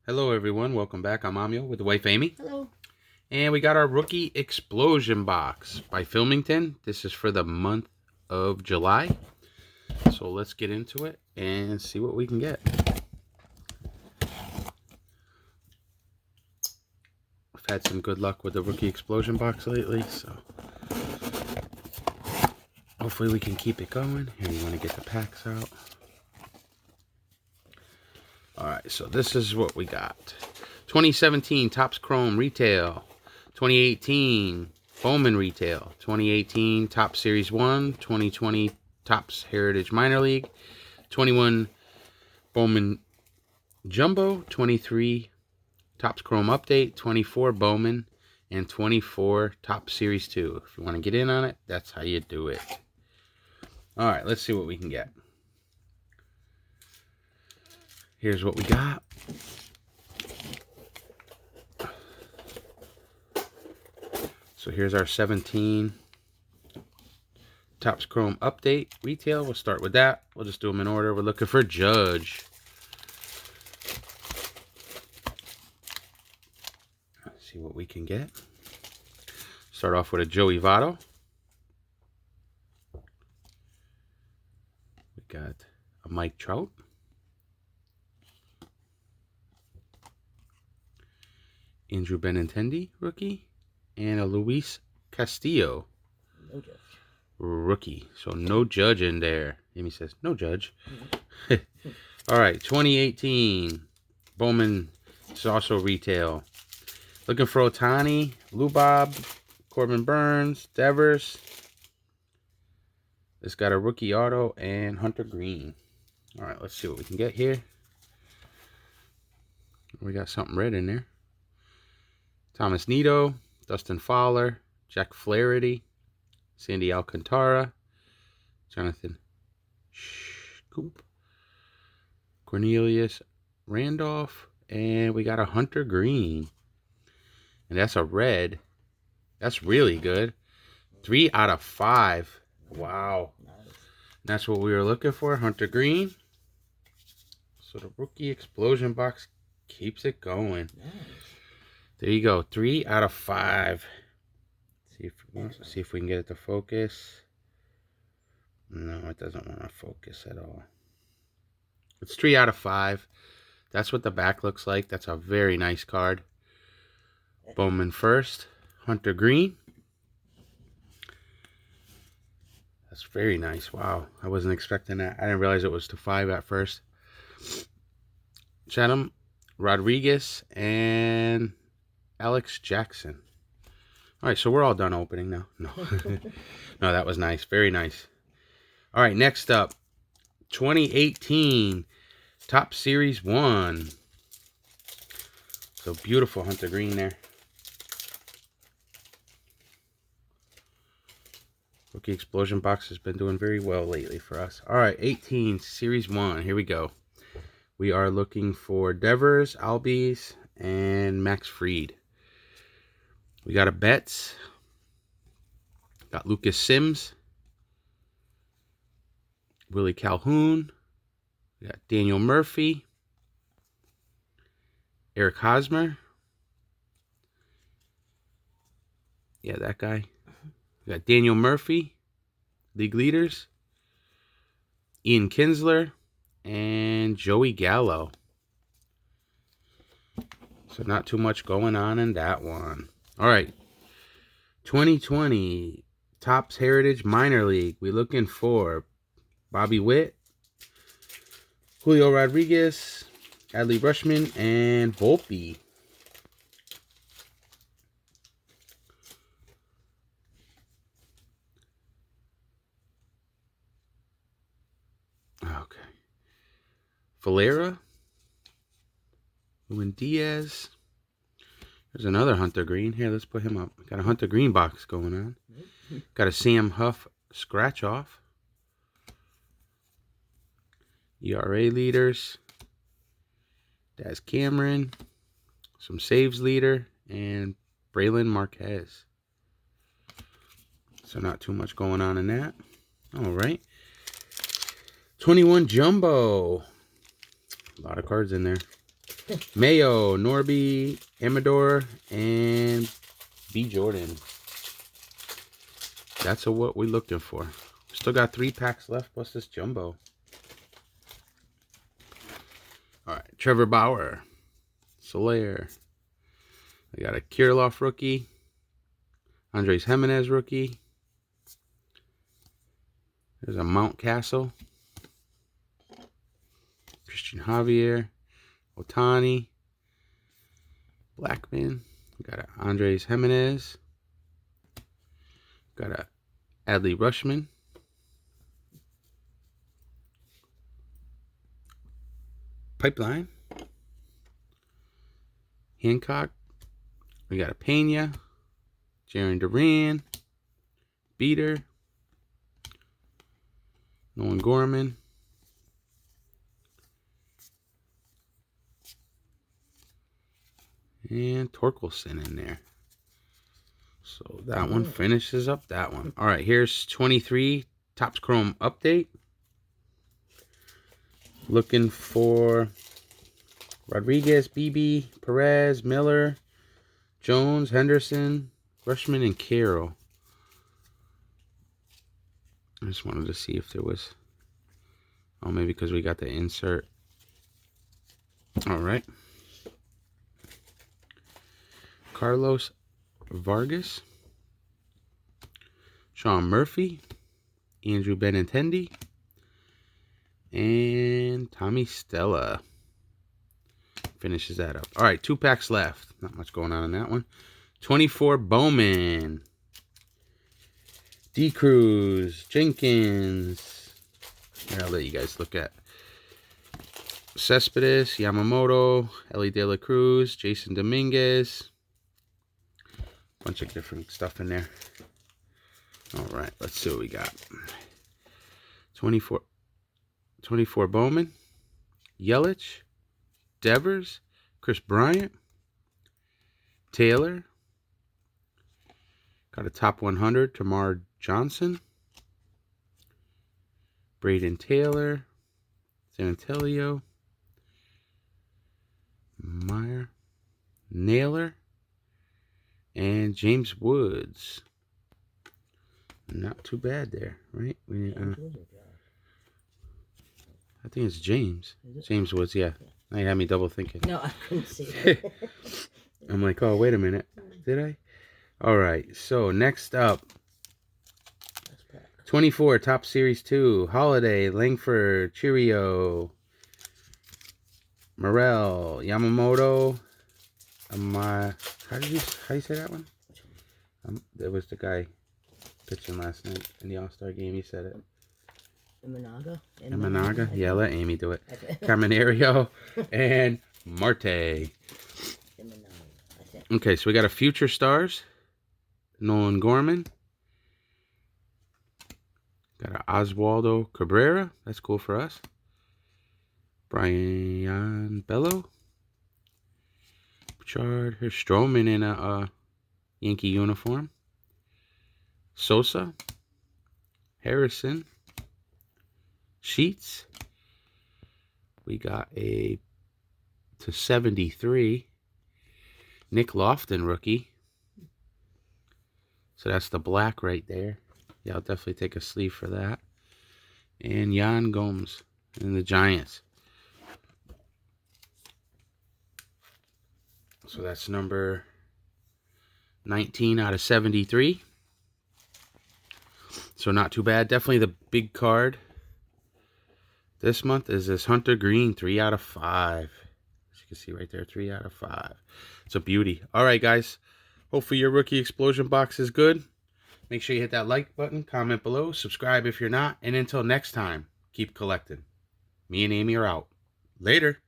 Hello everyone, welcome back. I'm Amio with the wife Amy. Hello. And we got our rookie explosion box by Filmington. This is for the month of July. So let's get into it and see what we can get. I've had some good luck with the rookie explosion box lately, so hopefully we can keep it going. Here, you want to get the packs out. Alright, so this is what we got. 2017 Topps Chrome Retail. 2018 Bowman Retail. 2018 Topps Series 1. 2020 Topps Heritage Minor League. 21 Bowman Jumbo. 23 Topps Chrome Update. 24 Bowman. And 24 Topps Series 2. If you want to get in on it, that's how you do it. Alright, let's see what we can get. Here's what we got. So here's our 17 Topps Chrome Update Retail. We'll start with that. We'll just do them in order. We're looking for Judge. Let's see what we can get. Start off with a Joey Votto. We got a Mike Trout. Andrew Benintendi, rookie. And a Luis Castillo, No judge. rookie. So no Judge in there. Amy says, no Judge. All right, 2018 Bowman. It's also retail. Looking for Ohtani, Lubob, Corbin Burns, Devers. It's got a rookie auto and Hunter Green. All right, let's see what we can get here. We got something red in there. Thomas Nido, Dustin Fowler, Jack Flaherty, Sandy Alcantara, Jonathan Scoop, Cornelius Randolph, and we got a Hunter Green. And that's a red. That's really good. 3 out of 5. Wow. Nice. That's what we were looking for, Hunter Green. So the rookie explosion box keeps it going. Nice. There you go. 3 out of 5. See if we can get it to focus. No, it doesn't want to focus at all. It's 3 out of 5. That's what the back looks like. That's a very nice card. Bowman first. Hunter Green. That's very nice. Wow. I wasn't expecting that. I didn't realize it was to 5 at first. Chatham, Rodriguez, and Alex Jackson. All right, so we're all done opening now. No, no, that was nice. Very nice. All right, next up, 2018 Topps Series 1. So beautiful Hunter Green there. Rookie Explosion box has been doing very well lately for us. All right, 18 Series 1. Here we go. We are looking for Devers, Albies, and Max Fried. We got a Betts. Got Lucas Sims. Willie Calhoun. We got Daniel Murphy. Eric Hosmer. Yeah, that guy. We got Daniel Murphy. League leaders. Ian Kinsler. And Joey Gallo. So not too much going on in that one. All right. 2020 Topps Heritage Minor League. We're looking for Bobby Witt, Julio Rodriguez, Adley Rutschman, and Volpe. Okay. Valera, Luis Diaz. There's another Hunter Green. Here, let's put him up. Got a Hunter Green box going on. Got a Sam Huff scratch off. ERA leaders. Daz Cameron. Some saves leader. And Braylon Marquez. So not too much going on in that. All right. 21 Jumbo. A lot of cards in there. Mayo, Norby, Amador, and B. Jordan. That's what we're looking for. Still got 3 packs left, plus this jumbo. All right, Trevor Bauer, Soler. I got a Kirilloff rookie, Andres Jimenez rookie. There's a Mountcastle, Christian Javier, Otani, Blackman. We got a Andres Jimenez. Got a Adley Rushman. Pipeline. Hancock. We got a Pena. Jaron Duran. Beater. Nolan Gorman. And Torkelson in there. So that one finishes up that one. All right, here's 23 Topps Chrome update. Looking for Rodriguez, BB, Perez, Miller, Jones, Henderson, Rushman, and Carroll. I just wanted to see if there was... Oh, maybe because we got the insert. All right. Carlos Vargas, Sean Murphy, Andrew Benintendi, and Tommy Stella finishes that up. All right, 2 packs left. Not much going on in that one. 24 Bowman, D. Cruz, Jenkins. Here, I'll let you guys look at Cespedes, Yamamoto, Ellie De La Cruz, Jason Dominguez. Bunch of different stuff in there. All right, let's see what we got. 24 Bowman, Yelich, Devers, Chris Bryant, Taylor. Got a top 100, Tamar Johnson, Braden Taylor, Santelio, Meyer, Naylor, and James Woods. Not too bad there, right? I think it's James. James Woods, yeah. Now you had me double thinking. No, I couldn't see it. I'm like, oh, wait a minute. Did I? All right, so next up, 24 Top Series 2, Holiday, Langford, Cheerio, Morel, Yamamoto. How do you say that one? There was the guy pitching last night in the All-Star game. He said it. Imanaga? Yeah, let Amy do it. Caminario and Marte. Okay, so we got a Future Stars. Nolan Gorman. Got a Oswaldo Cabrera. That's cool for us. Brian Bello. Bouchard. Here's Stroman in a Yankee uniform. Sosa. Harrison. Sheets. We got a /73 Nick Lofton rookie. So that's the black right there. Yeah, I'll definitely take a sleeve for that. And Yan Gomes in the Giants. So that's number 19 out of 73. So not too bad. Definitely the big card this month is this Hunter Green, 3 out of 5. As you can see right there, 3 out of 5. It's a beauty. All right, guys. Hopefully your rookie explosion box is good. Make sure you hit that like button, comment below, subscribe if you're not. And until next time, keep collecting. Me and Amy are out. Later.